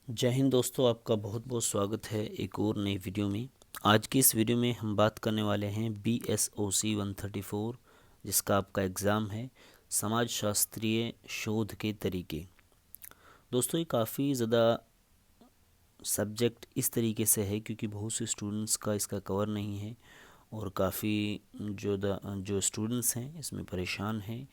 जय हिंद दोस्तों, आपका बहुत बहुत स्वागत है एक और नई वीडियो में। आज की इस वीडियो में हम बात करने वाले हैं BSOC 134, जिसका आपका एग्ज़ाम है समाज शास्त्रीय शोध के तरीके। दोस्तों, ये काफ़ी ज़्यादा सब्जेक्ट इस तरीके से है क्योंकि बहुत से स्टूडेंट्स का इसका कवर नहीं है और काफ़ी जो स्टूडेंट्स हैं इसमें परेशान हैं।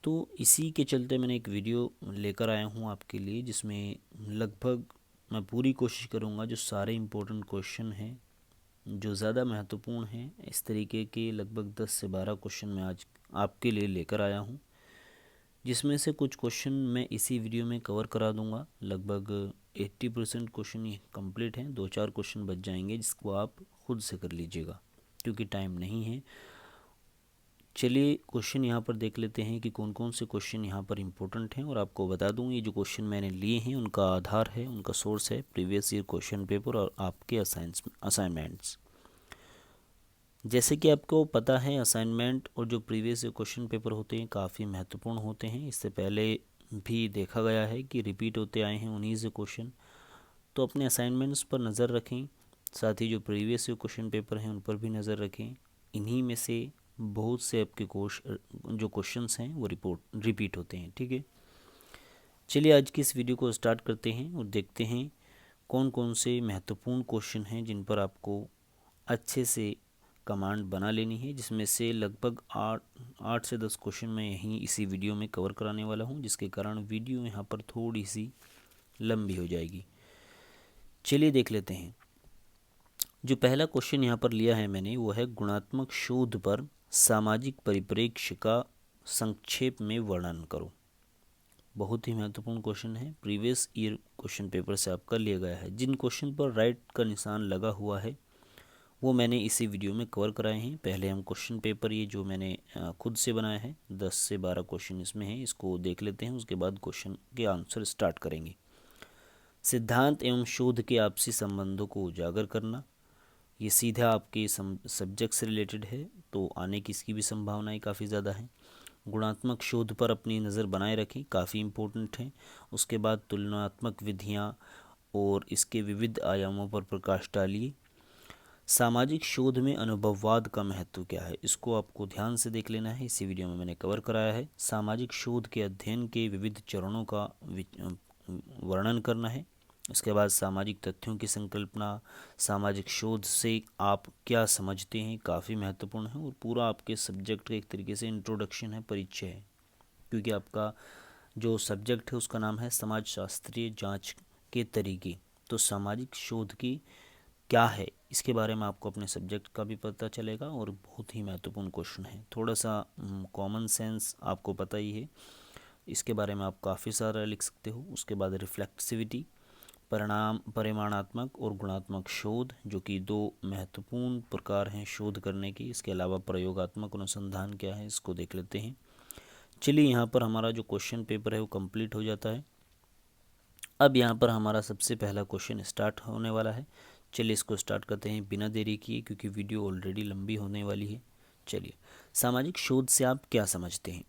तो इसी के चलते मैंने एक वीडियो लेकर आया हूँ आपके लिए, जिसमें लगभग मैं पूरी कोशिश करूँगा जो सारे इम्पोर्टेंट क्वेश्चन हैं जो ज़्यादा महत्वपूर्ण हैं, इस तरीके के लगभग 10 से 12 क्वेश्चन मैं आज आपके लिए लेकर आया हूँ, जिसमें से कुछ क्वेश्चन मैं इसी वीडियो में कवर करा दूँगा। लगभग 80% क्वेश्चन ये कंप्लीट हैं, 2-4 क्वेश्चन बच जाएंगे जिसको आप खुद से कर लीजिएगा क्योंकि टाइम नहीं है। चलिए क्वेश्चन यहाँ पर देख लेते हैं कि कौन कौन से क्वेश्चन यहाँ पर इम्पोर्टेंट हैं, और आपको बता दूँ ये जो क्वेश्चन मैंने लिए हैं उनका आधार है, उनका सोर्स है प्रीवियस ईयर क्वेश्चन पेपर और आपके असाइनमेंट्स। जैसे कि आपको पता है असाइनमेंट और जो प्रीवियस ईयर क्वेश्चन पेपर होते हैं काफ़ी महत्वपूर्ण होते हैं। इससे पहले भी देखा गया है कि रिपीट होते आए हैं उन्हीं से क्वेश्चन। तो अपने असाइनमेंट्स पर नज़र रखें, साथ ही जो प्रीवियस ईयर क्वेश्चन पेपर हैं उन पर भी नज़र रखें। इन्हीं में से बहुत से आपके जो क्वेश्चंस हैं वो रिपीट होते हैं। ठीक है, चलिए आज की इस वीडियो को स्टार्ट करते हैं और देखते हैं कौन कौन से महत्वपूर्ण क्वेश्चन हैं जिन पर आपको अच्छे से कमांड बना लेनी है, जिसमें से लगभग 8 से 10 क्वेश्चन मैं यहीं इसी वीडियो में कवर कराने वाला हूं, जिसके कारण वीडियो यहाँ पर थोड़ी सी लंबी हो जाएगी। चलिए देख लेते हैं। जो पहला क्वेश्चन यहाँ पर लिया है मैंने वो है गुणात्मक शोध पर सामाजिक परिप्रेक्ष्य का संक्षेप में वर्णन करो। बहुत ही महत्वपूर्ण क्वेश्चन है, प्रीवियस ईयर क्वेश्चन पेपर से आपका लिया गया है। जिन क्वेश्चन पर राइट का निशान लगा हुआ है वो मैंने इसी वीडियो में कवर कराए हैं। पहले हम क्वेश्चन पेपर ये जो मैंने खुद से बनाया है 10 से 12 क्वेश्चन इसमें हैं, इसको देख लेते हैं, उसके बाद क्वेश्चन के आंसर स्टार्ट करेंगे। सिद्धांत एवं शोध के आपसी संबंधों को उजागर करना, ये सीधा आपके सब्जेक्ट से रिलेटेड है तो आने की इसकी भी संभावनाएं काफ़ी ज़्यादा हैं। गुणात्मक शोध पर अपनी नज़र बनाए रखें, काफ़ी इम्पोर्टेंट है। उसके बाद तुलनात्मक विधियाँ और इसके विविध आयामों पर प्रकाश डालिए। सामाजिक शोध में अनुभववाद का महत्व क्या है, इसको आपको ध्यान से देख लेना है, इसी वीडियो में मैंने कवर कराया है। सामाजिक शोध के अध्ययन के विविध चरणों का वर्णन करना है। इसके बाद सामाजिक तथ्यों की संकल्पना, सामाजिक शोध से आप क्या समझते हैं, काफ़ी महत्वपूर्ण है और पूरा आपके सब्जेक्ट का एक तरीके से इंट्रोडक्शन है, परिचय है, क्योंकि आपका जो सब्जेक्ट है उसका नाम है समाज शास्त्रीय जांच के तरीके। तो सामाजिक शोध की क्या है इसके बारे में आपको अपने सब्जेक्ट का भी पता चलेगा और बहुत ही महत्वपूर्ण क्वेश्चन है। थोड़ा सा कॉमन सेंस आपको पता ही है, इसके बारे में आप काफ़ी सारा लिख सकते हो। उसके बाद रिफ्लेक्सिविटी, परिमाणात्मक और गुणात्मक शोध, जो कि दो महत्वपूर्ण प्रकार हैं शोध करने की। इसके अलावा प्रयोगात्मक अनुसंधान क्या है इसको देख लेते हैं। चलिए यहाँ पर हमारा जो क्वेश्चन पेपर है वो कंप्लीट हो जाता है। अब यहाँ पर हमारा सबसे पहला क्वेश्चन स्टार्ट होने वाला है। चलिए इसको स्टार्ट करते हैं बिना देरी किए, क्योंकि वीडियो ऑलरेडी लंबी होने वाली है। चलिए, सामाजिक शोध से आप क्या समझते हैं?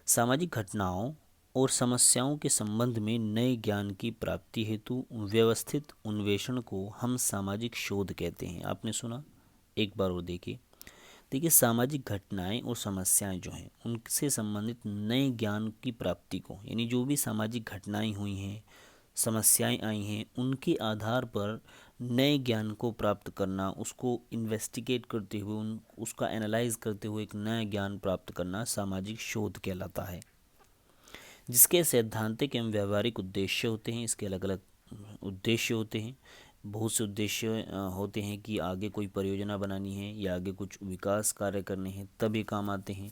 सामाजिक घटनाओं और समस्याओं के संबंध में नए ज्ञान की प्राप्ति हेतु व्यवस्थित अन्वेषण को हम सामाजिक शोध कहते हैं। आपने सुना? एक बार और देखिए। देखिए, सामाजिक घटनाएं और समस्याएं जो हैं उनसे संबंधित नए ज्ञान की प्राप्ति को, यानी जो भी सामाजिक घटनाएं हुई हैं, समस्याएं आई हैं, उनके आधार पर नए ज्ञान को प्राप्त करना, उसको इन्वेस्टिगेट करते हुए उसका एनालाइज करते हुए एक नया ज्ञान प्राप्त करना सामाजिक शोध कहलाता है, जिसके सैद्धांतिक एवं व्यावहारिक उद्देश्य होते हैं। इसके अलग अलग उद्देश्य होते हैं। बहुत से उद्देश्य होते हैं कि आगे कोई परियोजना बनानी है या आगे कुछ विकास कार्य करने हैं तब ये काम आते हैं,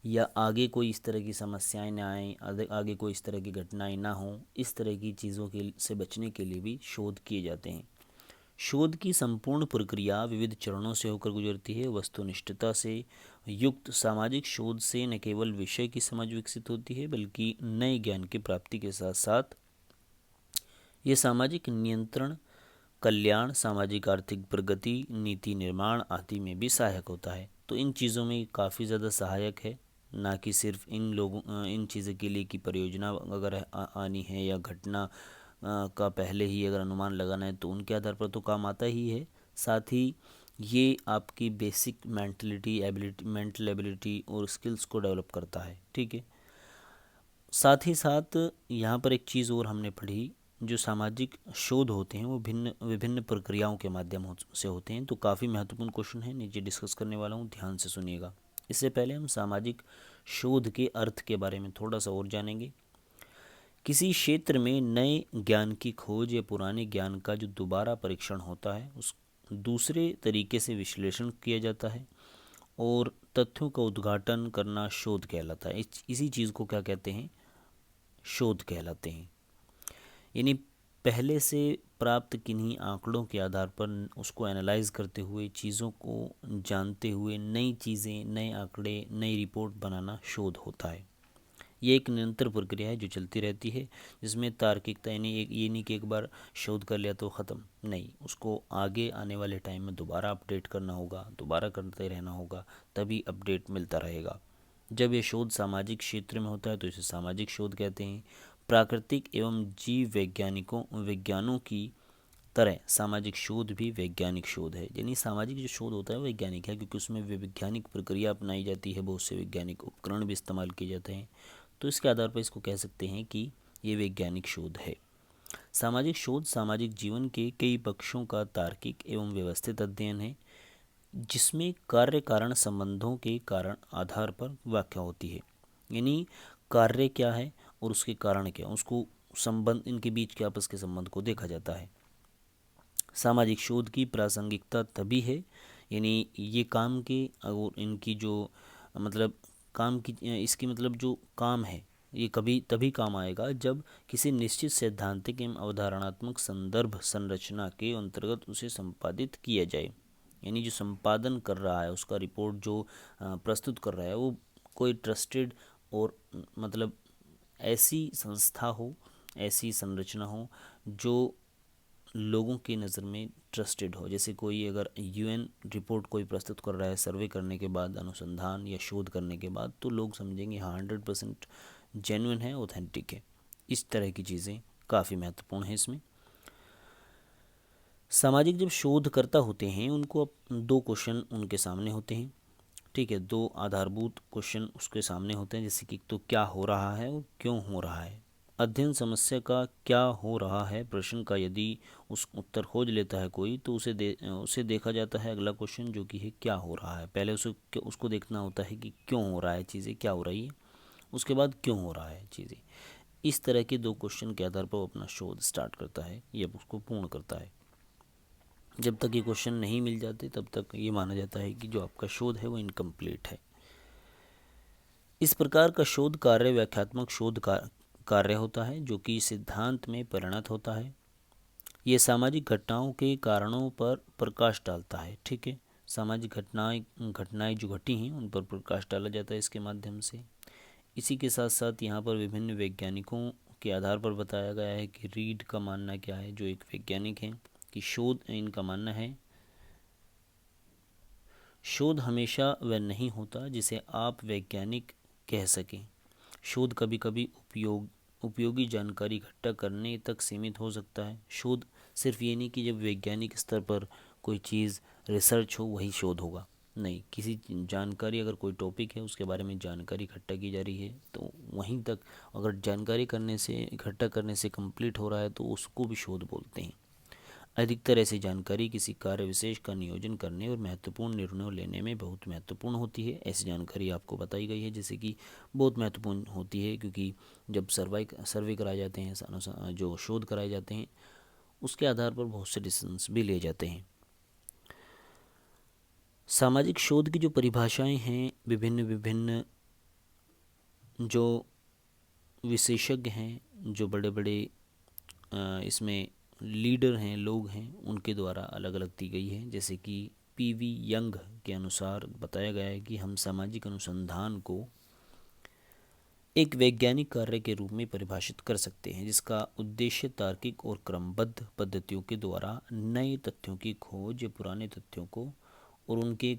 या आगे कोई इस तरह की समस्याएं ना आएँ, आगे कोई इस तरह की घटनाएं ना हों, इस तरह की चीज़ों के से बचने के लिए भी शोध किए जाते हैं। शोध की संपूर्ण प्रक्रिया विविध चरणों से होकर गुजरती है। वस्तुनिष्ठता से युक्त सामाजिक शोध से न केवल विषय की समझ विकसित होती है बल्कि नए ज्ञान की प्राप्ति के साथ साथ ये सामाजिक नियंत्रण, कल्याण, सामाजिक आर्थिक प्रगति, नीति निर्माण आदि में भी सहायक होता है। तो इन चीज़ों में काफ़ी ज़्यादा सहायक है, ना कि सिर्फ इन चीज़ों के लिए कि परियोजना अगर आनी है या घटना का पहले ही अगर अनुमान लगाना है तो उनके आधार पर तो काम आता ही है। साथ ही ये आपकी बेसिक मेंटल एबिलिटी और स्किल्स को डेवलप करता है, ठीक है। साथ ही साथ यहाँ पर एक चीज़ और हमने पढ़ी, जो सामाजिक शोध होते हैं वो विभिन्न प्रक्रियाओं के माध्यम से होते हैं। तो काफ़ी महत्वपूर्ण क्वेश्चन है, नीचे डिस्कस करने वाला हूँ, ध्यान से सुनिएगा। इससे पहले हम सामाजिक शोध के अर्थ के बारे में थोड़ा सा और जानेंगे। किसी क्षेत्र में नए ज्ञान की खोज या पुराने ज्ञान का जो दोबारा परीक्षण होता है, उस दूसरे तरीके से विश्लेषण किया जाता है और तथ्यों का उद्घाटन करना शोध कहलाता है। इसी चीज़ को क्या कहते हैं? शोध कहलाते हैं। यानी पहले से प्राप्त किन्हीं आंकड़ों के आधार पर उसको एनालाइज करते हुए, चीज़ों को जानते हुए, नई चीज़ें, नए आंकड़े, नई रिपोर्ट बनाना शोध होता है। ये एक निरंतर प्रक्रिया है जो चलती रहती है, जिसमें तार्किकता यानी ये नहीं कि एक बार शोध कर लिया तो ख़त्म, नहीं, उसको आगे आने वाले टाइम में दोबारा अपडेट करना होगा, दोबारा करते रहना होगा, तभी अपडेट मिलता रहेगा। जब ये शोध सामाजिक क्षेत्र में होता है तो इसे सामाजिक शोध कहते हैं। प्राकृतिक एवं जीव विज्ञानों की तरह सामाजिक शोध भी वैज्ञानिक शोध है। यानी सामाजिक जो शोध होता है वो वैज्ञानिक है, क्योंकि उसमें वैज्ञानिक प्रक्रिया अपनाई जाती है, बहुत से वैज्ञानिक उपकरण भी इस्तेमाल किए जाते हैं। तो इसके आधार पर इसको कह सकते हैं कि ये वैज्ञानिक शोध है। सामाजिक शोध सामाजिक जीवन के कई पक्षों का तार्किक एवं व्यवस्थित अध्ययन है, जिसमें कार्य कारण संबंधों के कारण आधार पर व्याख्या होती है। यानी कार्य क्या है और उसके कारण क्या, उसको संबंध, इनके बीच के आपस के संबंध को देखा जाता है। सामाजिक शोध की प्रासंगिकता तभी है, यानी ये काम के और इनकी जो मतलब काम की, इसकी मतलब जो काम है ये कभी तभी काम आएगा जब किसी निश्चित सैद्धांतिक एवं अवधारणात्मक संदर्भ संरचना के अंतर्गत उसे संपादित किया जाए। यानी जो संपादन कर रहा है, उसका रिपोर्ट जो प्रस्तुत कर रहा है, वो कोई ट्रस्टेड और मतलब ऐसी संस्था हो, ऐसी संरचना हो जो लोगों की नज़र में ट्रस्टेड हो। जैसे कोई अगर यूएन रिपोर्ट कोई प्रस्तुत कर रहा है सर्वे करने के बाद, अनुसंधान या शोध करने के बाद, तो लोग समझेंगे हाँ 100% जेन्युइन है, ऑथेंटिक है। इस तरह की चीज़ें काफ़ी महत्वपूर्ण हैं इसमें। सामाजिक जब शोधकर्ता होते हैं उनको अब दो क्वेश्चन उनके सामने होते हैं, ठीक है, दो आधारभूत क्वेश्चन उसके सामने होते हैं, जैसे कि तो क्या हो रहा है और क्यों हो रहा है। अध्ययन समस्या का क्या हो रहा है प्रश्न का यदि उस उत्तर खोज लेता है कोई, तो उसे देखा जाता है अगला क्वेश्चन, जो कि है क्या हो रहा है। पहले उसको देखना होता है कि क्यों हो रहा है चीज़ें, क्या हो रही है, उसके बाद क्यों हो रहा है चीज़ें। इस तरह के दो क्वेश्चन के आधार पर वो अपना शोध स्टार्ट करता है या उसको पूर्ण करता है। जब तक ये क्वेश्चन नहीं मिल जाते तब तक ये माना जाता है कि जो आपका शोध है वो इनकम्प्लीट है। इस प्रकार का शोध कार्य व्याख्यात्मक शोध कार्य होता है, जो कि सिद्धांत में परिणत होता है। ये सामाजिक घटनाओं के कारणों पर प्रकाश डालता है, ठीक है। सामाजिक घटनाएं जो घटी हैं उन पर प्रकाश डाला जाता है इसके माध्यम से। इसी के साथ साथ यहाँ पर विभिन्न वैज्ञानिकों के आधार पर बताया गया है कि रीड का मानना क्या है, जो एक वैज्ञानिक हैं, कि शोध, इनका मानना है शोध हमेशा वह नहीं होता जिसे आप वैज्ञानिक कह सकें। शोध कभी कभी उपयोगी जानकारी इकट्ठा करने तक सीमित हो सकता है। शोध सिर्फ ये नहीं कि जब वैज्ञानिक स्तर पर कोई चीज़ रिसर्च हो वही शोध होगा, नहीं, किसी जानकारी, अगर कोई टॉपिक है उसके बारे में जानकारी इकट्ठा की जा रही है तो वहीं तक, अगर जानकारी करने से, इकट्ठा करने से कंप्लीट हो रहा है तो उसको भी शोध बोलते हैं। अधिकतर ऐसी जानकारी किसी कार्य विशेष का नियोजन करने और महत्वपूर्ण निर्णय लेने में बहुत महत्वपूर्ण होती है। ऐसी जानकारी आपको बताई गई है जैसे कि बहुत महत्वपूर्ण होती है, क्योंकि जब सर्वे कराए जाते हैं, जो शोध कराए जाते हैं, उसके आधार पर बहुत से डिसीजंस भी लिए जाते हैं। सामाजिक शोध की जो परिभाषाएं हैं, विभिन्न विभिन्न जो विशेषज्ञ हैं, जो बड़े बड़े इसमें लीडर हैं, लोग हैं, उनके द्वारा अलग अलग दी गई है। जैसे कि पीवी यंग के अनुसार बताया गया है कि हम सामाजिक अनुसंधान को एक वैज्ञानिक कार्य के रूप में परिभाषित कर सकते हैं, जिसका उद्देश्य तार्किक और क्रमबद्ध पद्धतियों के द्वारा नए तथ्यों की खोज या पुराने तथ्यों को और उनके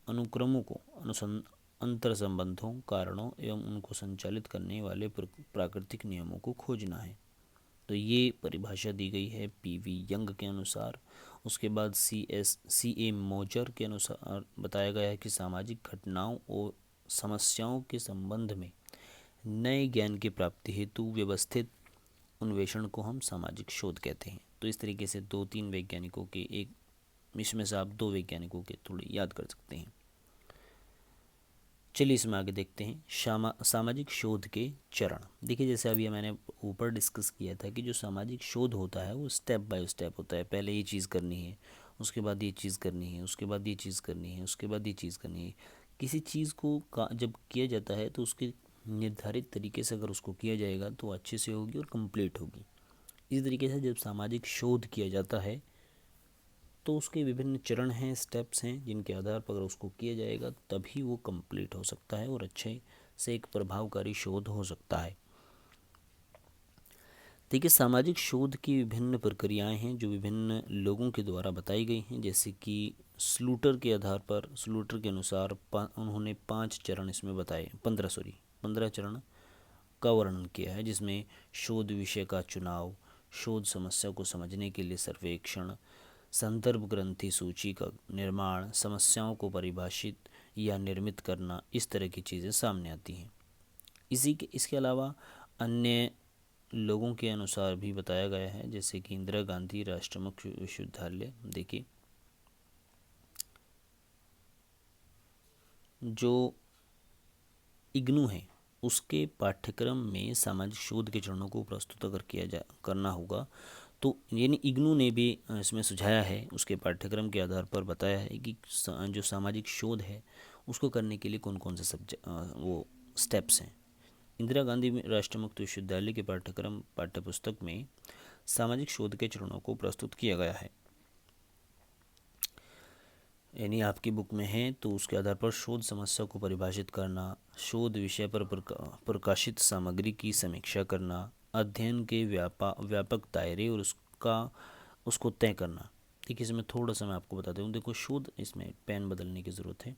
अनुक्रमों को, अंतर संबंधों, कारणों एवं उनको संचालित करने वाले प्राकृतिक नियमों को खोजना है। तो ये परिभाषा दी गई है पीवी यंग के अनुसार। उसके बाद CA मोजर के अनुसार बताया गया है कि सामाजिक घटनाओं और समस्याओं के संबंध में नए ज्ञान की प्राप्ति हेतु व्यवस्थित अन्वेषण को हम सामाजिक शोध कहते हैं। तो इस तरीके से 2-3 वैज्ञानिकों के एक इसमें से आप 2 वैज्ञानिकों के थोड़े याद कर सकते हैं। चलिए इसमें आगे देखते हैं सामाजिक शोध के चरण। देखिए जैसे अभी मैंने ऊपर डिस्कस किया था कि जो सामाजिक शोध होता है वो स्टेप बाय स्टेप होता है। पहले ये चीज़ करनी है, उसके बाद ये चीज़ करनी है, उसके बाद ये चीज़ करनी है, उसके बाद ये चीज़ करनी है। किसी चीज़ को जब किया जाता है तो उसके निर्धारित तरीके से अगर उसको किया जाएगा तो अच्छे से होगी और कंप्लीट होगी। इस तरीके से जब सामाजिक शोध किया जाता है तो उसके विभिन्न चरण हैं, स्टेप्स हैं, जिनके आधार पर अगर उसको किया जाएगा तभी वो कंप्लीट हो सकता है और अच्छे से एक प्रभावकारी शोध हो सकता है। देखिए सामाजिक शोध की विभिन्न प्रक्रियाएं हैं जो विभिन्न लोगों के द्वारा बताई गई हैं। जैसे कि स्लूटर के आधार पर, स्लूटर के अनुसार उन्होंने 5 चरण इसमें बताए, 15 चरण का वर्णन किया है, जिसमें शोध विषय का चुनाव, शोध समस्या को समझने के लिए सर्वेक्षण, संदर्भ ग्रंथि सूची का निर्माण, समस्याओं को परिभाषित या निर्मित करना, इस तरह की चीज़ें सामने आती हैं। इसके अलावा अन्य लोगों के अनुसार भी बताया गया है, जैसे कि इंदिरा गांधी राष्ट्रमुक्त विश्वविद्यालय। देखिए जो इग्नू है उसके पाठ्यक्रम में सामाजिक शोध के चरणों को प्रस्तुत अगर करना होगा तो यानी इग्नू ने भी इसमें सुझाया है, उसके पाठ्यक्रम के आधार पर बताया है कि जो सामाजिक शोध है उसको करने के लिए कौन कौन से वो स्टेप्स हैं। इंदिरा गांधी राष्ट्रमुक्त विश्वविद्यालय के पाठ्यपुस्तक में सामाजिक शोध के चरणों को प्रस्तुत किया गया है, यानी आपकी बुक में है। तो उसके आधार पर शोध समस्या को परिभाषित करना, शोध विषय पर प्रकाशित सामग्री की समीक्षा करना, अध्ययन के व्यापक दायरे और उसको तय करना। ठीक है, इसमें थोड़ा सा मैं आपको बता दूँ। देखो शोध, इसमें पेन बदलने की ज़रूरत है।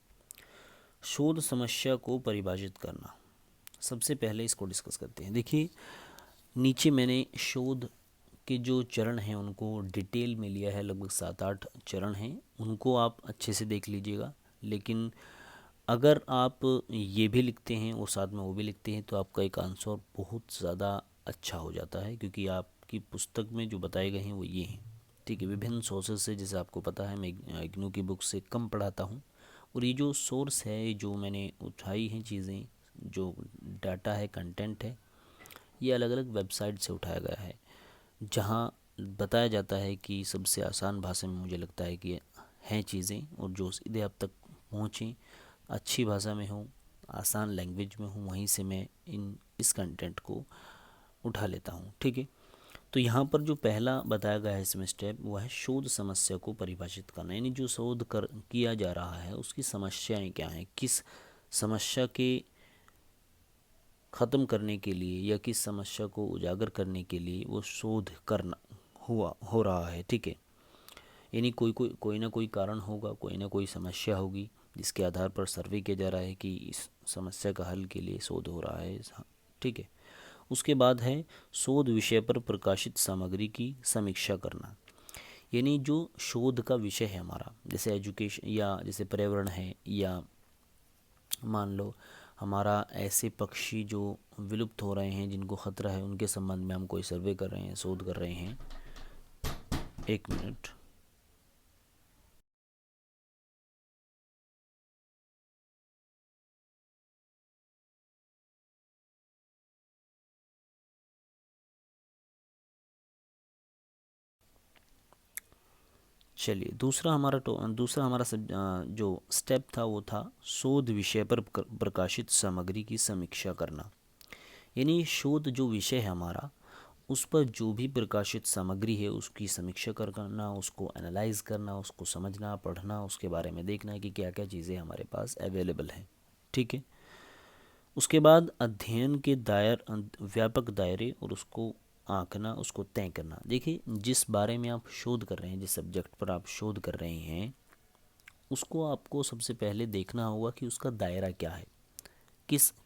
शोध समस्या को परिभाषित करना, सबसे पहले इसको डिस्कस करते हैं। देखिए नीचे मैंने शोध के जो चरण हैं उनको डिटेल में लिया है, लगभग 7-8 चरण हैं, उनको आप अच्छे से देख लीजिएगा। लेकिन अगर आप ये भी लिखते हैं और साथ में वो भी लिखते हैं तो आपका एक आंसर बहुत ज़्यादा अच्छा हो जाता है, क्योंकि आपकी पुस्तक में जो बताए गए हैं वो ये हैं। ठीक है, विभिन्न सोर्सेज से, जैसे आपको पता है मैं इग्नू की बुक से कम पढ़ाता हूँ, और ये जो सोर्स है, जो मैंने उठाई हैं चीज़ें, जो डाटा है, कंटेंट है, ये अलग अलग वेबसाइट से उठाया गया है, जहाँ बताया जाता है कि सबसे आसान भाषा में मुझे लगता है कि हैं चीज़ें, और जो सीधे आप तक पहुँचें, अच्छी भाषा में हो, आसान लैंग्वेज में हो, वहीं से मैं इस कंटेंट को उठा लेता हूँ। ठीक है, तो यहाँ पर जो पहला बताया गया है इसमें स्टेप, वो है शोध समस्या को परिभाषित करना। यानी जो शोध किया जा रहा है उसकी समस्याएं क्या हैं, किस समस्या के ख़त्म करने के लिए या किस समस्या को उजागर करने के लिए वो शोध करना हो रहा है। ठीक है, यानी कोई ना कोई कारण होगा, कोई ना कोई समस्या होगी जिसके आधार पर सर्वे किया जा रहा है कि इस समस्या का हल के लिए शोध हो रहा है। ठीक है, उसके बाद है शोध विषय पर प्रकाशित सामग्री की समीक्षा करना। यानी जो शोध का विषय है हमारा, जैसे एजुकेशन या जैसे पर्यावरण है, या मान लो हमारा ऐसे पक्षी जो विलुप्त हो रहे हैं, जिनको खतरा है, उनके संबंध में हम कोई सर्वे कर रहे हैं, शोध कर रहे हैं। एक मिनट, चलिए दूसरा हमारा जो स्टेप था वो था शोध विषय पर प्रकाशित सामग्री की समीक्षा करना। यानी शोध जो विषय है हमारा, उस पर जो भी प्रकाशित सामग्री है उसकी समीक्षा करना, उसको एनालाइज करना, उसको समझना, पढ़ना, उसके बारे में देखना कि क्या क्या चीज़ें हमारे पास अवेलेबल हैं। ठीक है, उसके बाद अध्ययन के व्यापक दायरे और उसको आंकना, उसको तय करना। देखिए जिस बारे में आप शोध कर रहे हैं, जिस सब्जेक्ट पर आप शोध कर रहे हैं, उसको आपको सबसे पहले देखना होगा कि उसका दायरा क्या है,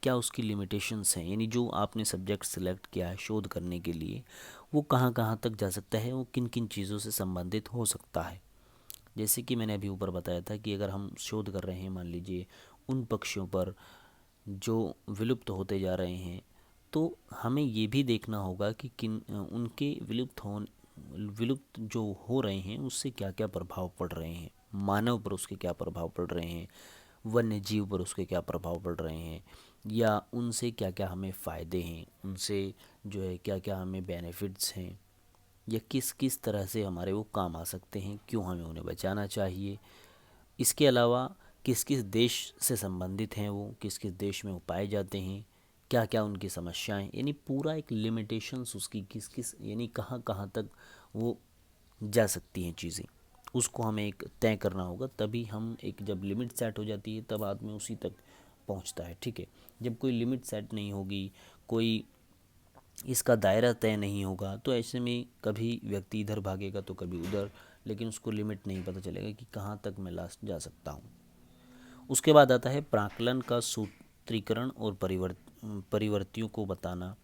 क्या उसकी लिमिटेशंस हैं, यानी जो आपने सब्जेक्ट सिलेक्ट किया है शोध करने के लिए वो कहाँ कहाँ तक जा सकता है, वो किन किन चीज़ों से संबंधित हो सकता है। जैसे कि मैंने अभी ऊपर बताया था कि अगर हम शोध कर रहे हैं मान लीजिए उन पक्षियों पर जो विलुप्त होते जा रहे हैं, तो हमें ये भी देखना होगा कि किन उनके विलुप्त जो हो रहे हैं उससे क्या क्या प्रभाव पड़ रहे हैं, मानव पर उसके क्या प्रभाव पड़ रहे हैं, वन्य जीव पर उसके क्या प्रभाव पड़ रहे हैं, या उनसे क्या क्या हमें फ़ायदे हैं, उनसे जो है क्या क्या हमें बेनिफिट्स हैं, या किस किस तरह से हमारे वो काम आ सकते हैं, क्यों हमें उन्हें बचाना चाहिए। इसके अलावा किस किस देश से संबंधित हैं वो, किस किस देश में वो पाए जाते हैं, क्या क्या उनकी समस्याएं, यानी पूरा एक लिमिटेशंस उसकी किस किस यानी कहाँ कहाँ तक वो जा सकती हैं चीज़ें, उसको हमें एक तय करना होगा। तभी हम एक जब लिमिट सेट हो जाती है तब आदमी उसी तक पहुंचता है। ठीक है, जब कोई लिमिट सेट नहीं होगी, कोई इसका दायरा तय नहीं होगा, तो ऐसे में कभी व्यक्ति इधर भागेगा तो कभी उधर, लेकिन उसको लिमिट नहीं पता चलेगा कि कहाँ तक मैं लास्ट जा सकता हूँ। उसके बाद आता है प्राक्कलन का सूत्रीकरण और परिवर्तियों को बताना।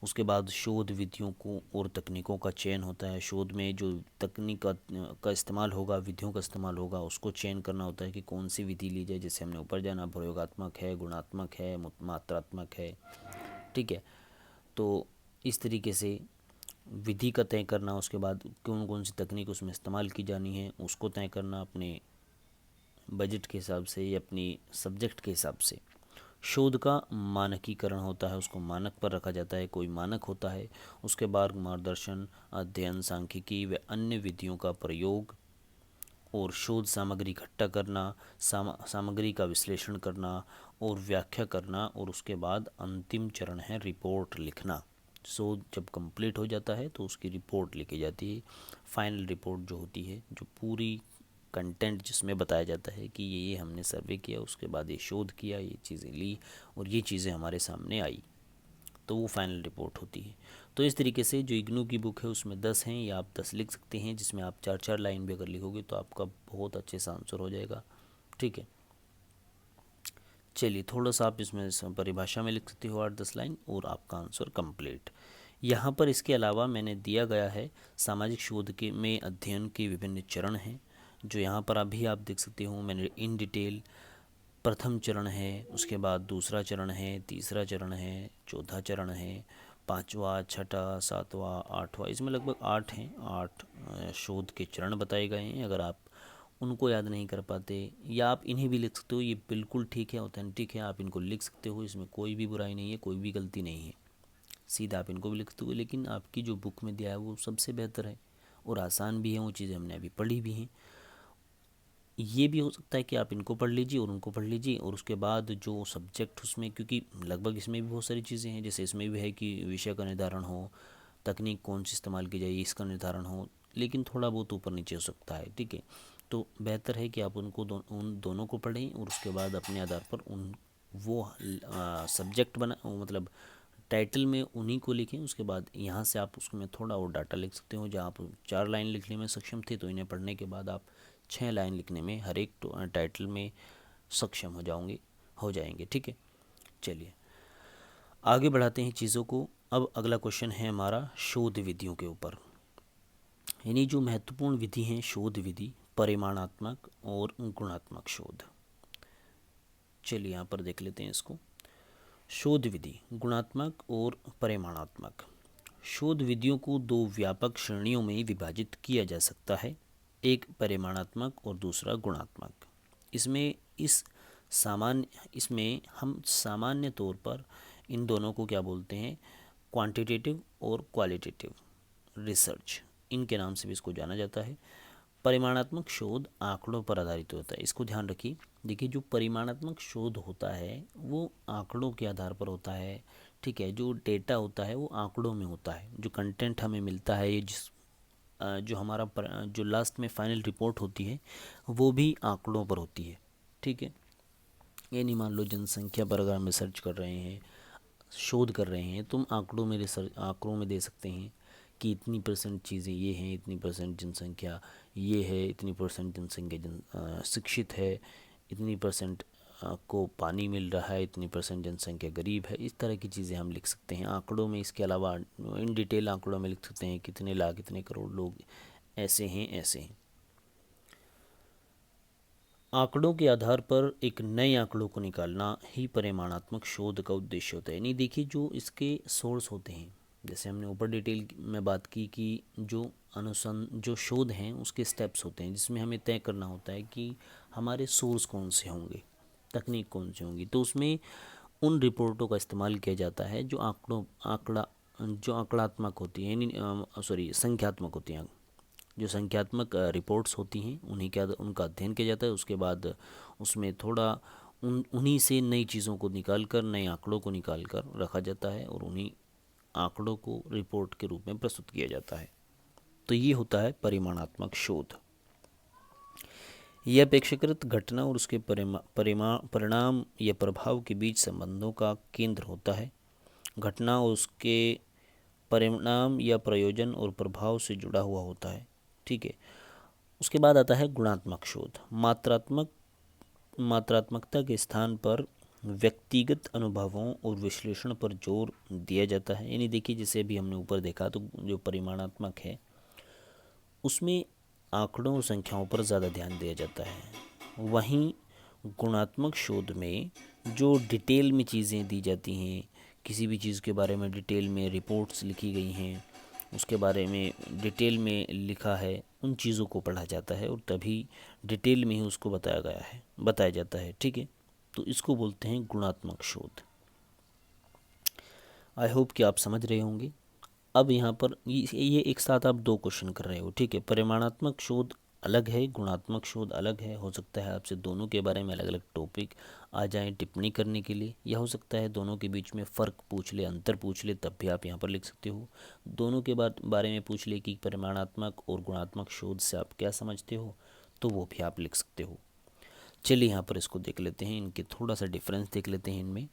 उसके बाद शोध विधियों को और तकनीकों का चयन होता है। शोध में जो तकनीक का इस्तेमाल होगा, विधियों का इस्तेमाल होगा, उसको चयन करना होता है कि कौन सी विधि ली जाए। जैसे हमने ऊपर जाना, प्रयोगात्मक है, गुणात्मक है, मात्रात्मक है। ठीक है, तो इस तरीके से विधि का तय करना, उसके बाद कौन कौन सी तकनीक उसमें इस्तेमाल की जानी है उसको तय करना अपने बजट के हिसाब से या अपनी सब्जेक्ट के हिसाब से। शोध का मानकीकरण होता है, उसको मानक पर रखा जाता है, कोई मानक होता है। उसके बाद मार्गदर्शन, अध्ययन, सांख्यिकी व अन्य विधियों का प्रयोग और शोध सामग्री इकट्ठा करना, सामग्री का विश्लेषण करना और व्याख्या करना, और उसके बाद अंतिम चरण है रिपोर्ट लिखना। शोध जब कंप्लीट हो जाता है तो उसकी रिपोर्ट लिखी जाती है। फाइनल रिपोर्ट जो होती है, जो पूरी कंटेंट जिसमें बताया जाता है कि ये हमने सर्वे किया, उसके बाद ये शोध किया, ये चीज़ें ली और ये चीज़ें हमारे सामने आई, तो वो फाइनल रिपोर्ट होती है। तो इस तरीके से जो इग्नू की बुक है उसमें 10 हैं, या आप 10 लिख सकते हैं, जिसमें आप 4 4 लाइन भी अगर लिखोगे तो आपका बहुत अच्छे से आंसर हो जाएगा। ठीक है, चलिए थोड़ा सा आप इसमें परिभाषा में लिख सकते हो 8 10 लाइन और आपका आंसर कंप्लीट। यहाँ पर इसके अलावा मैंने दिया गया है सामाजिक शोध के में अध्ययन के विभिन्न चरण हैं, जो यहाँ पर अभी आप देख सकते हो। मैंने इन डिटेल प्रथम चरण है, उसके बाद दूसरा चरण है, तीसरा चरण है, चौथा चरण है, पांचवा, छठा, सातवां, आठवां, इसमें लगभग 8 हैं। 8 शोध के चरण बताए गए हैं। अगर आप उनको याद नहीं कर पाते या आप इन्हें भी लिख सकते हो, ये बिल्कुल ठीक है, ऑथेंटिक है, आप इनको लिख सकते हो, इसमें कोई भी बुराई नहीं है, कोई भी गलती नहीं है। सीधा आप इनको भी लिख सकते हो, लेकिन आपकी जो बुक में दिया है वो सबसे बेहतर है और आसान भी है, वो चीज़ें हमने अभी पढ़ी भी हैं। ये भी हो सकता है कि आप इनको पढ़ लीजिए और उनको पढ़ लीजिए, और उसके बाद जो सब्जेक्ट उसमें, क्योंकि लगभग इसमें भी बहुत सारी चीज़ें हैं, जैसे इसमें भी है कि विषय का निर्धारण हो, तकनीक कौन सी इस्तेमाल की जाए इसका निर्धारण हो, लेकिन थोड़ा बहुत ऊपर नीचे हो सकता है। ठीक है, तो बेहतर है कि आप उन दोनों को पढ़ें और उसके बाद अपने आधार पर उन वो सब्जेक्ट बना, मतलब टाइटल में उन्हीं को लिखें। उसके बाद यहाँ से आप उसमें थोड़ा और डाटा लिख सकते हो। जहाँ आप 4 लाइन लिखने में सक्षम थे, तो इन्हें पढ़ने के बाद आप 6 लाइन लिखने में हर एक टाइटल में सक्षम हो जाएंगे। ठीक है, चलिए आगे बढ़ाते हैं चीज़ों को। अब अगला क्वेश्चन है हमारा शोध विधियों के ऊपर, यानी जो महत्वपूर्ण विधि हैं शोध विधि, परिमाणात्मक और गुणात्मक शोध। चलिए यहाँ पर देख लेते हैं इसको। शोध विधि गुणात्मक और परिमाणात्मक। शोध विधियों को 2 व्यापक श्रेणियों में विभाजित किया जा सकता है, एक परिमाणात्मक और दूसरा गुणात्मक। इसमें इसमें हम सामान्य तौर पर इन दोनों को क्या बोलते हैं, क्वांटिटेटिव और क्वालिटेटिव रिसर्च, इनके नाम से भी इसको जाना जाता है। परिमाणात्मक शोध आंकड़ों पर आधारित होता है, इसको ध्यान रखिए। देखिए जो परिमाणात्मक शोध होता है वो आंकड़ों के आधार पर होता है। ठीक है, जो डेटा होता है वो आंकड़ों में होता है, जो कंटेंट हमें मिलता है, ये जो हमारा जो लास्ट में फाइनल रिपोर्ट होती है वो भी आंकड़ों पर होती है। ठीक है, ये नहीं मान लो जनसंख्या पर अगर हम रिसर्च कर रहे हैं, शोध कर रहे हैं, तुम आंकड़ों में दे सकते हैं कि इतनी परसेंट चीज़ें ये हैं, इतनी परसेंट जनसंख्या ये है, इतनी परसेंट जनसंख्या शिक्षित है, इतनी परसेंट को पानी मिल रहा है, इतनी % जनसंख्या गरीब है, इस तरह की चीज़ें हम लिख सकते हैं आंकड़ों में। इसके अलावा इन डिटेल आंकड़ों में लिख सकते हैं कितने लाख कितने करोड़ लोग ऐसे हैं ऐसे हैं। आंकड़ों के आधार पर एक नए आंकड़ों को निकालना ही परिमाणात्मक शोध का उद्देश्य होता है। यानी देखिए, जो इसके सोर्स होते हैं, जैसे हमने ऊपर डिटेल में बात की कि जो शोध हैं उसके स्टेप्स होते हैं, जिसमें हमें तय करना होता है कि हमारे सोर्स कौन से होंगे, तकनीक कौन सी होंगी। तो उसमें उन रिपोर्टों का इस्तेमाल किया जाता है जो आंकड़ात्मक होती हैं, यानी संख्यात्मक होती हैं। जो संख्यात्मक रिपोर्ट्स होती हैं उनका अध्ययन किया जाता है। उसके बाद उसमें थोड़ा उन्हीं से नई चीज़ों को निकाल कर, नए आंकड़ों को निकाल कर रखा जाता है और उन्हीं आंकड़ों को रिपोर्ट के रूप में प्रस्तुत किया जाता है। तो ये होता है परिमाणात्मक शोध। यह अपेक्षाकृत घटना और उसके परिणाम या प्रभाव के बीच संबंधों का केंद्र होता है। घटना और उसके परिणाम या प्रयोजन और प्रभाव से जुड़ा हुआ होता है। ठीक है। उसके बाद आता है गुणात्मक शोध। मात्रात्मकता के स्थान पर व्यक्तिगत अनुभवों और विश्लेषण पर जोर दिया जाता है। यानी देखिए, जैसे अभी हमने ऊपर देखा, तो जो परिमाणात्मक है उसमें आंकड़ों और संख्याओं पर ज़्यादा ध्यान दिया जाता है। वहीं गुणात्मक शोध में जो डिटेल में चीज़ें दी जाती हैं, किसी भी चीज़ के बारे में डिटेल में रिपोर्ट्स लिखी गई हैं, उसके बारे में डिटेल में लिखा है, उन चीज़ों को पढ़ा जाता है और तभी डिटेल में ही उसको बताया जाता है। ठीक है। तो इसको बोलते हैं गुणात्मक शोध। आई होप कि आप समझ रहे होंगे। अब यहाँ पर ये एक साथ आप 2 क्वेश्चन कर रहे हो। ठीक है। परिमाणात्मक शोध अलग है, गुणात्मक शोध अलग है। हो सकता है आपसे दोनों के बारे में अलग अलग टॉपिक आ जाएं टिप्पणी करने के लिए, या हो सकता है दोनों के बीच में फ़र्क पूछ ले, अंतर पूछ ले, तब भी आप यहाँ पर लिख सकते हो। दोनों के बारे में पूछ ले कि परिमाणात्मक और गुणात्मक शोध से आप क्या समझते हो, तो वो भी आप लिख सकते हो। चलिए यहाँ पर इसको देख लेते हैं, इनके थोड़ा सा डिफरेंस देख लेते हैं इनमें।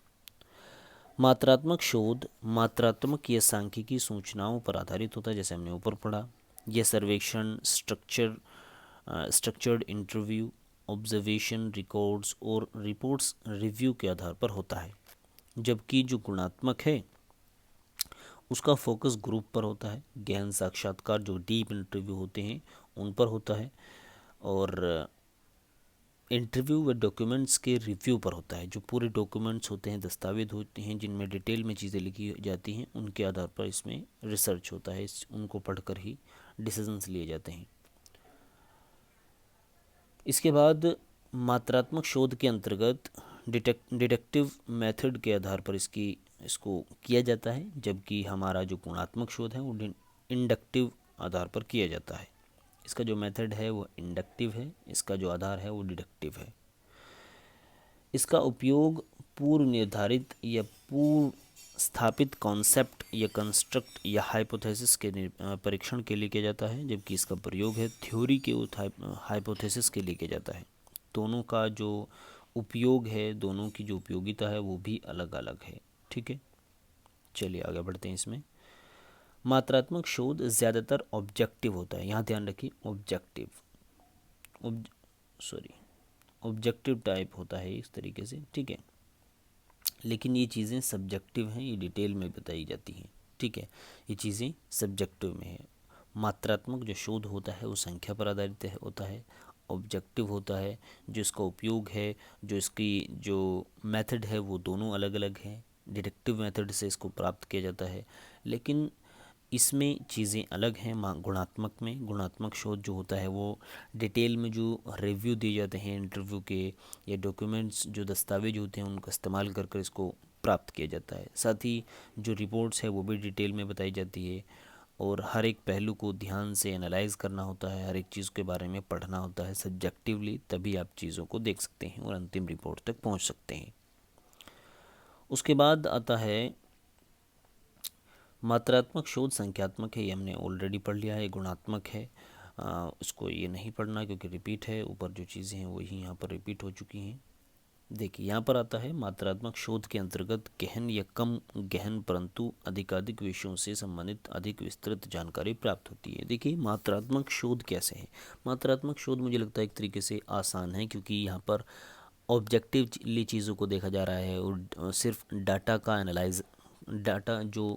मात्रात्मक शोध मात्रात्मक या सांख्यिकी सूचनाओं पर आधारित होता है, जैसे हमने ऊपर पढ़ा। यह सर्वेक्षण, स्ट्रक्चर्ड इंटरव्यू, ऑब्जर्वेशन, रिकॉर्ड्स और रिपोर्ट्स रिव्यू के आधार पर होता है। जबकि जो गुणात्मक है उसका फोकस ग्रुप पर होता है, गहन साक्षात्कार जो डीप इंटरव्यू होते हैं उन पर होता है, और इंटरव्यू व डॉक्यूमेंट्स के रिव्यू पर होता है। जो पूरे डॉक्यूमेंट्स होते हैं, दस्तावेज होते हैं जिनमें डिटेल में चीज़ें लिखी जाती हैं, उनके आधार पर इसमें रिसर्च होता है। उनको पढ़कर ही डिसीजंस लिए जाते हैं। इसके बाद मात्रात्मक शोध के अंतर्गत डिडक्टिव मेथड के आधार पर इसको किया जाता है, जबकि हमारा जो गुणात्मक शोध है वो इंडक्टिव आधार पर किया जाता है। इसका जो मेथड है वो इंडक्टिव है, इसका जो आधार है वो डिडक्टिव है। इसका उपयोग पूर्व निर्धारित या पूर्व स्थापित कॉन्सेप्ट या कंस्ट्रक्ट या हाइपोथेसिस के परीक्षण के लिए किया जाता है, जबकि इसका प्रयोग है थ्योरी के हाइपोथेसिस के लिए किया जाता है। दोनों का जो उपयोग है, दोनों की जो उपयोगिता है वो भी अलग अलग है। ठीक है। चलिए आगे बढ़ते हैं इसमें। मात्रात्मक शोध ज़्यादातर ऑब्जेक्टिव होता है। यहाँ ध्यान रखिए, ऑब्जेक्टिव टाइप होता है इस तरीके से। ठीक है। लेकिन ये चीज़ें सब्जेक्टिव हैं, ये डिटेल में बताई जाती हैं। ठीक है। ये चीज़ें सब्जेक्टिव में है। मात्रात्मक जो शोध होता है वो संख्या पर आधारित होता है। ऑब्जेक्टिव होता है, जो इसका उपयोग है, जो मेथड है वो दोनों अलग अलग हैं। डिडक्टिव मेथड से इसको प्राप्त किया जाता है, लेकिन इसमें चीज़ें अलग हैं। गुणात्मक शोध जो होता है वो डिटेल में जो रिव्यू दिए जाते हैं इंटरव्यू के, या डॉक्यूमेंट्स जो दस्तावेज होते हैं उनका इस्तेमाल कर इसको प्राप्त किया जाता है। साथ ही जो रिपोर्ट्स है वो भी डिटेल में बताई जाती है, और हर एक पहलू को ध्यान से एनालाइज करना होता है, हर एक चीज़ के बारे में पढ़ना होता है सब्जेक्टिवली, तभी आप चीज़ों को देख सकते हैं और अंतिम रिपोर्ट तक पहुँच सकते हैं। उसके बाद आता है मात्रात्मक शोध संख्यात्मक है, ये हमने ऑलरेडी पढ़ लिया है। गुणात्मक है, इसको ये नहीं पढ़ना क्योंकि रिपीट है, ऊपर जो चीज़ें हैं वही यहाँ पर रिपीट हो चुकी हैं। देखिए यहाँ पर आता है मात्रात्मक शोध के अंतर्गत गहन या कम गहन परंतु अधिकाधिक विषयों से संबंधित अधिक विस्तृत जानकारी प्राप्त होती है। देखिए मात्रात्मक शोध कैसे है। मात्रात्मक शोध मुझे लगता है एक तरीके से आसान है, क्योंकि यहाँ पर ऑब्जेक्टिवली चीज़ों को देखा जा रहा है और सिर्फ डाटा का एनालाइज, डाटा जो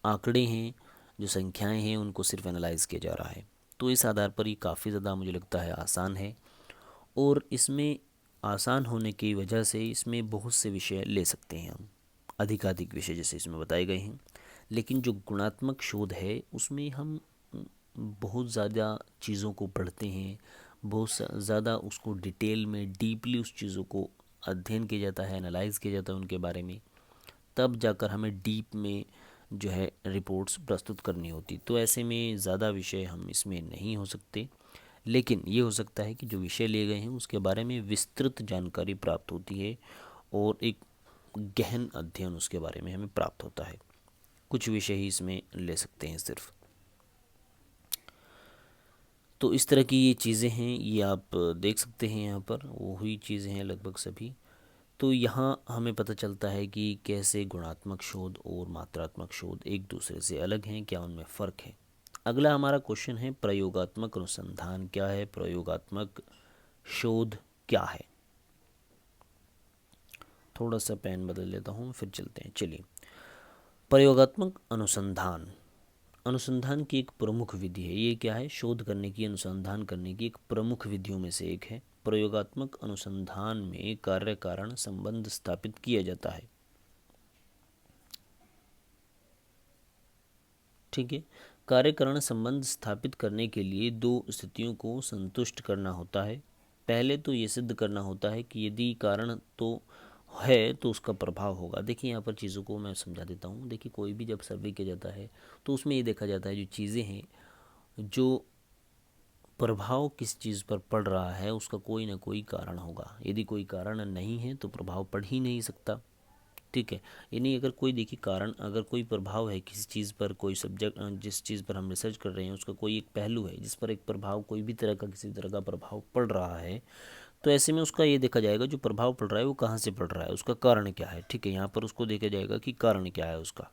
आंकड़े हैं, जो संख्याएं हैं, उनको सिर्फ एनालाइज किया जा रहा है। तो इस आधार पर ये काफ़ी ज़्यादा मुझे लगता है आसान है, और इसमें आसान होने की वजह से इसमें बहुत से विषय ले सकते हैं हम, अधिकाधिक विषय जैसे इसमें बताए गए हैं। लेकिन जो गुणात्मक शोध है उसमें हम बहुत ज़्यादा चीज़ों को पढ़ते हैं, बहुत ज़्यादा उसको डिटेल में डीपली उस चीज़ों को अध्ययन किया जाता है, एनालाइज किया जाता है उनके बारे में, तब जाकर हमें डीप में जो है रिपोर्ट्स प्रस्तुत करनी होती। तो ऐसे में ज़्यादा विषय हम इसमें नहीं हो सकते, लेकिन ये हो सकता है कि जो विषय लिए गए हैं उसके बारे में विस्तृत जानकारी प्राप्त होती है और एक गहन अध्ययन उसके बारे में हमें प्राप्त होता है। कुछ विषय ही इसमें ले सकते हैं सिर्फ। तो इस तरह की ये चीज़ें हैं, ये आप देख सकते हैं यहाँ पर वही चीज़ें हैं लगभग सभी। तो यहाँ हमें पता चलता है कि कैसे गुणात्मक शोध और मात्रात्मक शोध एक दूसरे से अलग हैं, क्या उनमें फ़र्क है। अगला हमारा क्वेश्चन है प्रयोगात्मक अनुसंधान क्या है, प्रयोगात्मक शोध क्या है। थोड़ा सा पेन बदल लेता हूँ फिर चलते हैं। चलिए, प्रयोगात्मक अनुसंधान अनुसंधान की एक प्रमुख विधि है। ये क्या है, शोध करने की, अनुसंधान करने की एक प्रमुख विधियों में से एक है। प्रयोगात्मक अनुसंधान में कार्य कारण संबंध स्थापित किया जाता है। ठीक है, कार्य कारण संबंध स्थापित करने के लिए दो स्थितियों को संतुष्ट करना होता है। पहले तो ये सिद्ध करना होता है कि यदि कारण तो है तो उसका प्रभाव होगा। देखिए यहाँ पर चीज़ों को मैं समझा देता हूँ। देखिए कोई भी जब सर्वे किया जाता है तो उसमें ये देखा जाता है जो चीज़ें हैं, जो प्रभाव किस चीज़ पर पड़ रहा है उसका कोई ना कोई कारण होगा। यदि कोई कारण नहीं है तो प्रभाव पड़ ही नहीं सकता। ठीक है, यानी अगर कोई देखिए कारण, अगर कोई प्रभाव है किसी चीज़ पर, कोई सब्जेक्ट जिस चीज़ पर हम रिसर्च कर रहे हैं उसका कोई एक पहलू है जिस पर एक प्रभाव, कोई भी तरह का किसी तरह का प्रभाव पड़ रहा है, तो ऐसे में उसका ये देखा जाएगा जो प्रभाव पड़ रहा है वो कहाँ से पड़ रहा है, उसका कारण क्या है। ठीक है, यहाँ पर उसको देखा जाएगा कि कारण क्या है उसका।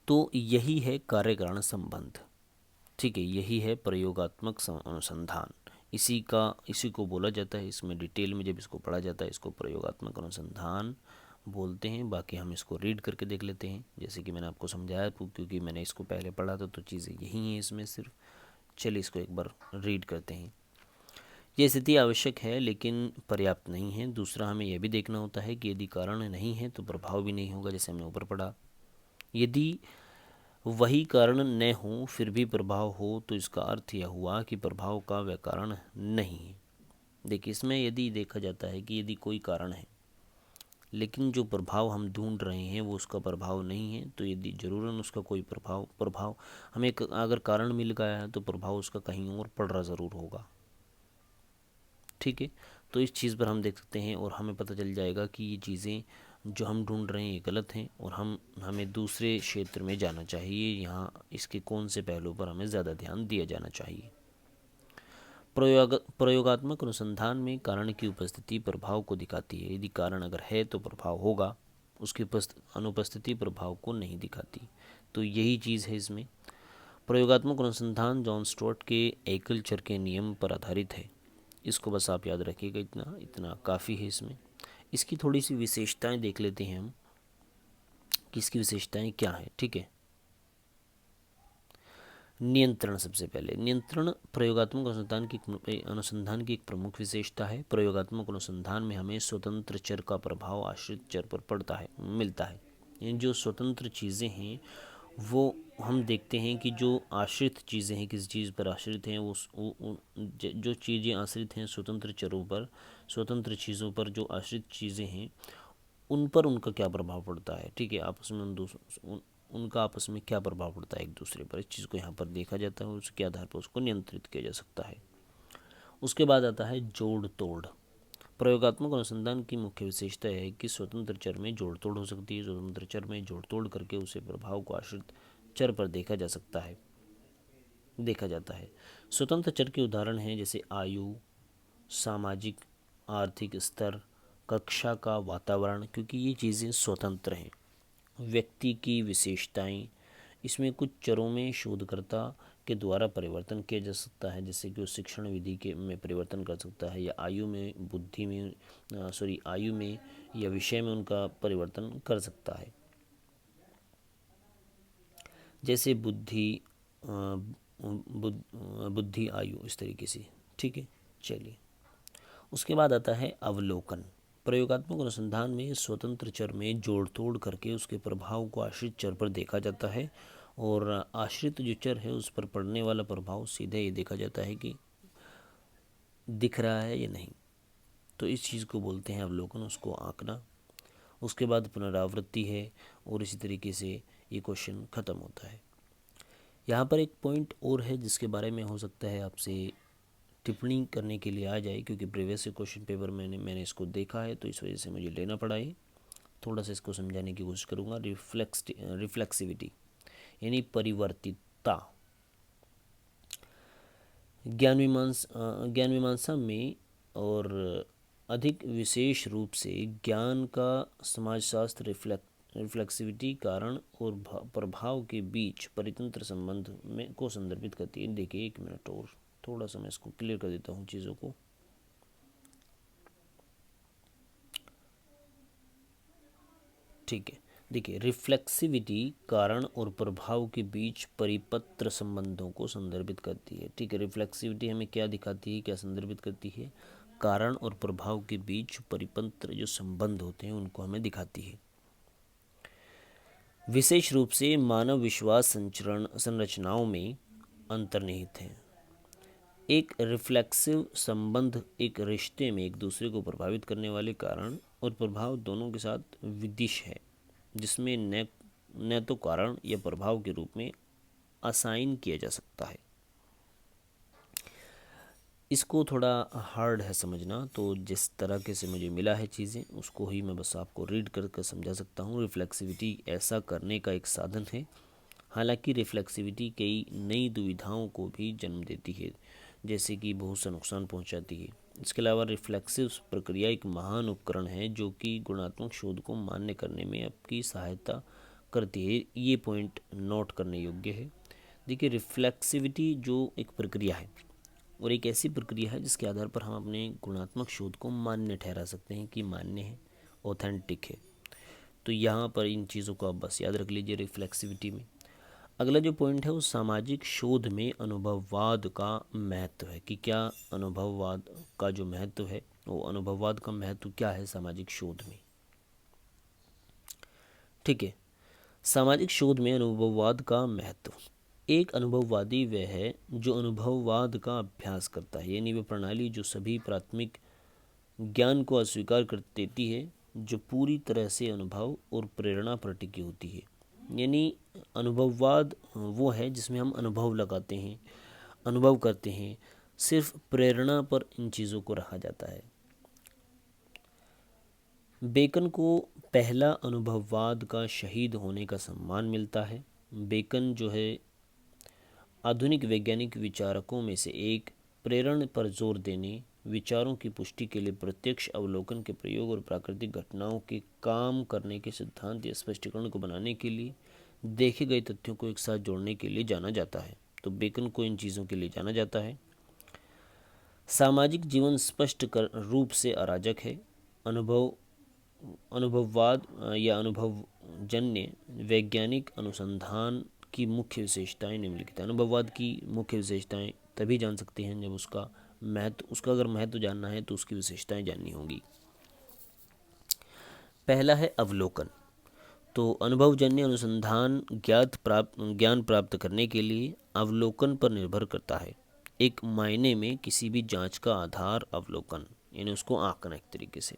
तो यही है कार्य कारण संबंध। ठीक है, यही है प्रयोगात्मक अनुसंधान। इसी को बोला जाता है, इसमें डिटेल में जब इसको पढ़ा जाता है इसको प्रयोगात्मक अनुसंधान बोलते हैं। बाकी हम इसको रीड करके देख लेते हैं, जैसे कि मैंने आपको समझाया, क्योंकि मैंने इसको पहले पढ़ा था तो चीज़ें यही हैं इसमें सिर्फ। चलिए इसको एक बार रीड करते हैं। ये स्थिति आवश्यक है लेकिन पर्याप्त नहीं है। दूसरा, हमें यह भी देखना होता है कि यदि कारण नहीं है तो प्रभाव भी नहीं होगा, जैसे हमने ऊपर पढ़ा। यदि वही कारण न हो फिर भी प्रभाव हो तो इसका अर्थ यह हुआ कि प्रभाव का वह कारण नहीं है। देखिए इसमें यदि देखा जाता है कि यदि कोई कारण है लेकिन जो प्रभाव हम ढूंढ रहे हैं वो उसका प्रभाव नहीं है, तो यदि ज़रूरन उसका कोई प्रभाव हमें अगर कारण मिल गया है तो प्रभाव उसका कहीं और पड़ रहा ज़रूर होगा। ठीक है, तो इस चीज़ पर हम देख सकते हैं और हमें पता चल जाएगा कि ये चीज़ें जो हम ढूंढ रहे हैं ये गलत हैं और हमें दूसरे क्षेत्र में जाना चाहिए। यहाँ इसके कौन से पहलू पर हमें ज़्यादा ध्यान दिया जाना चाहिए। प्रयोगात्मक अनुसंधान में कारण की उपस्थिति प्रभाव को दिखाती है। यदि कारण अगर है तो प्रभाव होगा, उसकी अनुपस्थिति प्रभाव को नहीं दिखाती। तो यही चीज़ है इसमें। प्रयोगात्मक अनुसंधान जॉन स्टुअर्ट के एकल चर के नियम पर आधारित है। इसको बस आप याद रखिएगा, इतना इतना काफ़ी है इसमें। इसकी थोड़ी सी विशेषताएं देख लेते हैं हम कि इसकी विशेषताएं क्या हैं। ठीक है, नियंत्रण। सबसे पहले नियंत्रण प्रयोगात्मक अनुसंधान की एक प्रमुख विशेषता है। प्रयोगात्मक अनुसंधान में हमें स्वतंत्र चर का प्रभाव आश्रित चर पर पड़ता है, मिलता है। यानी जो स्वतंत्र चीज़ें हैं वो हम देखते हैं कि जो आश्रित चीज़ें हैं, किसी चीज़ पर आश्रित हैं, जो चीज़ें आश्रित हैं स्वतंत्र चरों पर, स्वतंत्र चीज़ों पर जो आश्रित चीज़ें हैं उन पर उनका क्या प्रभाव पड़ता है। ठीक है, आपस में उनका आपस में क्या प्रभाव पड़ता है एक दूसरे पर, इस चीज़ को यहाँ पर देखा जाता है और उसके आधार पर उसको नियंत्रित किया जा सकता है। उसके बाद आता है जोड़ तोड़। प्रयोगात्मक अनुसंधान की मुख्य विशेषता है कि स्वतंत्र चर में जोड़ तोड़ हो सकती है। स्वतंत्र चर में जोड़ तोड़ करके उसे प्रभाव को आश्रित चर पर देखा जाता है। स्वतंत्र चर के उदाहरण हैं जैसे आयु, सामाजिक आर्थिक स्तर, कक्षा का वातावरण, क्योंकि ये चीज़ें स्वतंत्र हैं। व्यक्ति की विशेषताएं, इसमें कुछ चरों में शोधकर्ता के द्वारा परिवर्तन किया जा सकता है, जैसे कि वो शिक्षण विधि के में परिवर्तन कर सकता है, या आयु में, बुद्धि में, आयु में या विषय में उनका परिवर्तन कर सकता है, जैसे बुद्धि आयु, इस तरीके से। ठीक है, चलिए। उसके बाद आता है अवलोकन। प्रयोगात्मक अनुसंधान में स्वतंत्र चर में जोड़ तोड़ करके उसके प्रभाव को आश्रित चर पर देखा जाता है, और आश्रित जो चर है उस पर पड़ने वाला प्रभाव सीधे ये देखा जाता है कि दिख रहा है या नहीं। तो इस चीज़ को बोलते हैं अवलोकन, उसको आंकना। उसके बाद पुनरावृत्ति है, और इसी तरीके से ये क्वेश्चन ख़त्म होता है। यहाँ पर एक पॉइंट और है जिसके बारे में हो सकता है आपसे टिप्पणी करने के लिए आ जाए, क्योंकि प्रीवियस क्वेश्चन पेपर मैंने इसको देखा है, तो इस वजह से मुझे लेना पड़ा है। थोड़ा सा इसको समझाने की कोशिश करूँगा। रिफ्लेक्सिविटी यानी परिवर्तितता। ज्ञान मीमांसा में और अधिक विशेष रूप से ज्ञान का समाजशास्त्र रिफ्लेक्सिविटी कारण और प्रभाव के बीच परितंत्र संबंध में को संदर्भित करती है। देखिए, एक मिनट और थोड़ा सा मैं इसको क्लियर कर देता हूँ चीज़ों को। ठीक है, देखिए, रिफ्लेक्सिविटी कारण और प्रभाव के बीच परिपत्र संबंधों को संदर्भित करती है। ठीक है, रिफ्लेक्सिविटी हमें क्या दिखाती है, क्या संदर्भित करती है? कारण और प्रभाव के बीच परिपत्र जो संबंध होते हैं उनको हमें दिखाती है। विशेष रूप से मानव विश्वास संरचनाओं में अंतर्निहित है। एक रिफ्लेक्सिव संबंध एक रिश्ते में एक दूसरे को प्रभावित करने वाले कारण और प्रभाव दोनों के साथ विदिश है, जिसमें न तो कारण या प्रभाव के रूप में असाइन किया जा सकता है। इसको थोड़ा हार्ड है समझना, तो जिस तरह के से मुझे मिला है चीज़ें उसको ही मैं बस आपको रीड करके समझा सकता हूँ। रिफ्लेक्सिविटी ऐसा करने का एक साधन है। हालांकि रिफ्लेक्सिविटी कई नई दुविधाओं को भी जन्म देती है, जैसे कि बहुत सा नुकसान पहुंचाती है। इसके अलावा रिफ्लेक्सिव प्रक्रिया एक महान उपकरण है जो कि गुणात्मक शोध को मान्य करने में आपकी सहायता करती है। ये पॉइंट नोट करने योग्य है। देखिए, रिफ्लेक्सिविटी जो एक प्रक्रिया है और एक ऐसी प्रक्रिया है जिसके आधार पर हम अपने गुणात्मक शोध को मान्य ठहरा सकते हैं कि मान्य है, ऑथेंटिक है। तो यहाँ पर इन चीज़ों को आप बस याद रख लीजिए रिफ्लेक्सिविटी में। अगला जो पॉइंट है वो सामाजिक शोध में अनुभववाद का महत्व है, कि क्या अनुभववाद का जो महत्व है, वो अनुभववाद का महत्व क्या है सामाजिक शोध में। ठीक है, सामाजिक शोध में अनुभववाद का महत्व। एक अनुभववादी वह है जो अनुभववाद का अभ्यास करता है, यानी वह प्रणाली जो सभी प्राथमिक ज्ञान को अस्वीकार कर देती है, जो पूरी तरह से अनुभव और प्रेरणा पर टिकी होती है। यानी अनुभववाद वो है जिसमें हम अनुभव लगाते हैं, अनुभव करते हैं, सिर्फ प्रेरणा पर इन चीज़ों को रखा जाता है। बेकन को पहला अनुभववाद का शहीद होने का सम्मान मिलता है। बेकन जो है आधुनिक वैज्ञानिक विचारकों में से एक, प्रेरण पर जोर देने, विचारों की पुष्टि के लिए प्रत्यक्ष अवलोकन के प्रयोग और प्राकृतिक घटनाओं के काम करने के सिद्धांत या स्पष्टीकरण को बनाने के लिए देखे गए तथ्यों को एक साथ जोड़ने के लिए जाना जाता है। तो बेकन को इन चीज़ों के लिए जाना जाता है। सामाजिक जीवन स्पष्ट रूप से अराजक है। अनुभववाद या अनुभवजन्य वैज्ञानिक अनुसंधान की मुख्य विशेषताएं निम्नलिखित हैं। अनुभववाद की मुख्य विशेषताएं तभी जान सकते हैं जब उसका अगर महत्व जानना है तो उसकी विशेषताएं जाननी होंगी। पहला है अवलोकन। तो अनुभवजन्य अनुसंधान ज्ञान प्राप्त करने के लिए अवलोकन पर निर्भर करता है। एक मायने में किसी भी जांच का आधार अवलोकन, यानी उसको आंकना एक तरीके से।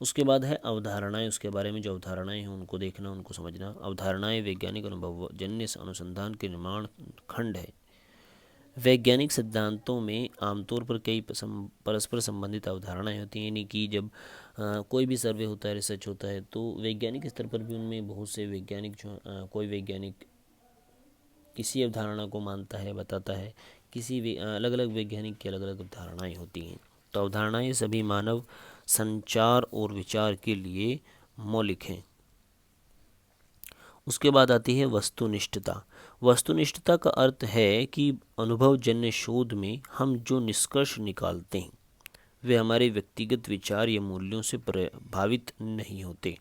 उसके बाद है अवधारणाएं। उसके बारे में जो अवधारणाएं हैं उनको देखना, उनको समझना। अवधारणाएं वैज्ञानिक अनुभवजन्य अनुसंधान के निर्माण खंड है। वैज्ञानिक सिद्धांतों में आमतौर पर कई परस्पर संबंधित अवधारणाएं होती हैं, यानी कि जब कोई भी सर्वे होता है, रिसर्च होता है, तो वैज्ञानिक स्तर पर भी उनमें बहुत से वैज्ञानिक कोई वैज्ञानिक किसी अवधारणा को मानता है, बताता है। अलग अलग वैज्ञानिक की अलग अलग अवधारणाएं होती हैं। तो अवधारणाएं सभी मानव संचार और विचार के लिए मौलिक हैं। उसके बाद आती है वस्तुनिष्ठता। वस्तुनिष्ठता का अर्थ है कि अनुभवजन्य शोध में हम जो निष्कर्ष निकालते हैं वे हमारे व्यक्तिगत विचार या मूल्यों से प्रभावित नहीं होते।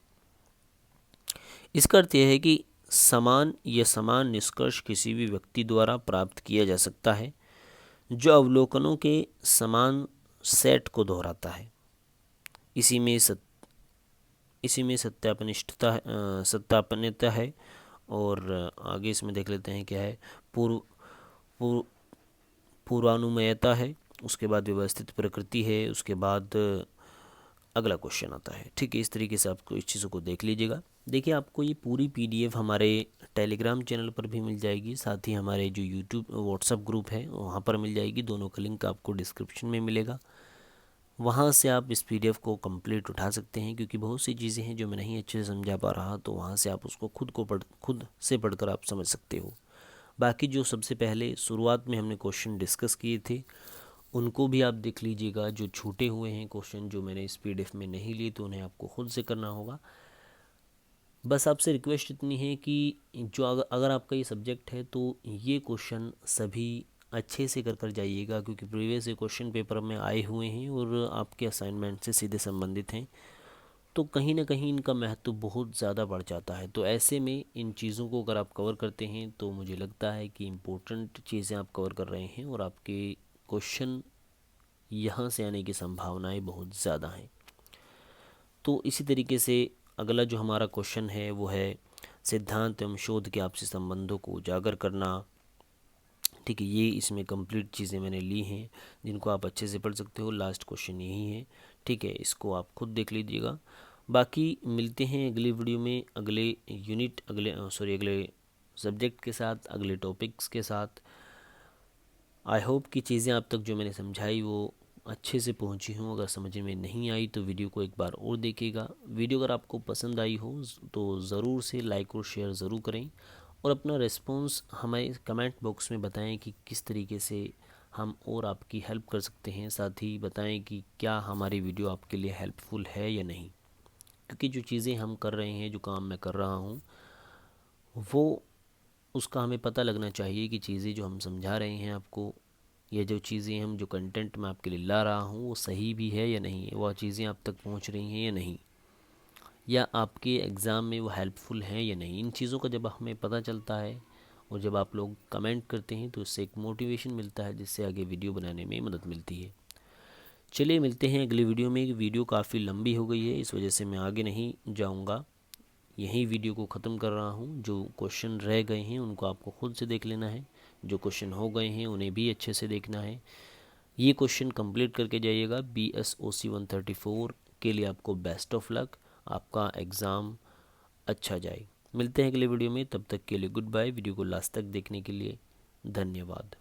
इसका अर्थ यह है कि समान निष्कर्ष किसी भी व्यक्ति द्वारा प्राप्त किया जा सकता है जो अवलोकनों के समान सेट को दोहराता है। इसी में सत्यापनियता है। और आगे इसमें देख लेते हैं क्या है। पूर्वानुमेयता है। उसके बाद व्यवस्थित प्रकृति है। उसके बाद अगला क्वेश्चन आता है। ठीक है, इस तरीके से आपको इस चीज़ों को देख लीजिएगा। देखिए, आपको ये पूरी PDF हमारे टेलीग्राम चैनल पर भी मिल जाएगी, साथ ही हमारे जो यूट्यूब व्हाट्सअप ग्रुप है वहाँ पर मिल जाएगी। दोनों का लिंक आपको डिस्क्रिप्शन में मिलेगा। वहाँ से आप इस PDF को कंप्लीट उठा सकते हैं, क्योंकि बहुत सी चीज़ें हैं जो मैं नहीं अच्छे से समझा पा रहा, तो वहाँ से आप उसको खुद से पढ़कर आप समझ सकते हो। बाकी जो सबसे पहले शुरुआत में हमने क्वेश्चन डिस्कस किए थे उनको भी आप देख लीजिएगा। जो छूटे हुए हैं क्वेश्चन जो मैंने इस PDF में नहीं लिए, तो उन्हें आपको खुद से करना होगा। बस आपसे रिक्वेस्ट इतनी है कि जो अगर आपका ये सब्जेक्ट है तो ये क्वेश्चन सभी अच्छे से कर जाइएगा, क्योंकि प्रीवियस ये क्वेश्चन पेपर में आए हुए हैं और आपके असाइनमेंट से सीधे संबंधित हैं, तो कहीं ना कहीं इनका महत्व बहुत ज़्यादा बढ़ जाता है। तो ऐसे में इन चीज़ों को अगर आप कवर करते हैं तो मुझे लगता है कि इम्पोर्टेंट चीज़ें आप कवर कर रहे हैं और आपके क्वेश्चन यहाँ से आने की संभावनाएं बहुत ज़्यादा हैं। तो इसी तरीके से अगला जो हमारा क्वेश्चन है वो है सिद्धांत एवं शोध के आपसी संबंधों को उजागर करना। ठीक है, ये इसमें कंप्लीट चीज़ें मैंने ली हैं जिनको आप अच्छे से पढ़ सकते हो। लास्ट क्वेश्चन यही है। ठीक है, इसको आप खुद देख लीजिएगा। बाकी मिलते हैं अगली वीडियो में अगले यूनिट अगले सब्जेक्ट के साथ, अगले टॉपिक्स के साथ। आई होप कि चीज़ें आप तक जो मैंने समझाई वो अच्छे से पहुंची हों। अगर समझ में नहीं आई तो वीडियो को एक बार और देखिएगा। वीडियो अगर आपको पसंद आई हो तो ज़रूर से लाइक और शेयर ज़रूर करें, और अपना रिस्पॉन्स हमें कमेंट बॉक्स में बताएं कि किस तरीके से हम और आपकी हेल्प कर सकते हैं। साथ ही बताएं कि क्या हमारी वीडियो आपके लिए हेल्पफुल है या नहीं, क्योंकि जो चीज़ें हम कर रहे हैं, जो काम मैं कर रहा हूँ, वो उसका हमें पता लगना चाहिए कि चीज़ें जो हम समझा रहे हैं आपको, या जो चीज़ें हम जो कंटेंट मैं आपके लिए ला रहा हूँ वो सही भी है या नहीं है, वह चीज़ें आप तक पहुँच रही हैं या नहीं, या आपके एग्ज़ाम में वो हेल्पफुल हैं या नहीं। इन चीज़ों का जब हमें पता चलता है और जब आप लोग कमेंट करते हैं तो इससे एक मोटिवेशन मिलता है, जिससे आगे वीडियो बनाने में मदद मिलती है। चलिए मिलते हैं अगली वीडियो में। वीडियो काफ़ी लंबी हो गई है, इस वजह से मैं आगे नहीं जाऊँगा, यही वीडियो को ख़त्म कर रहा हूँ। जो क्वेश्चन रह गए हैं उनको आपको खुद से देख लेना है, जो क्वेश्चन हो गए हैं उन्हें भी अच्छे से देखना है। ये क्वेश्चन कंप्लीट करके जाइएगा। BSOC 134 के लिए आपको बेस्ट ऑफ लक, आपका एग्ज़ाम अच्छा जाए। मिलते हैं अगले वीडियो में, तब तक के लिए गुड बाय। वीडियो को लास्ट तक देखने के लिए धन्यवाद।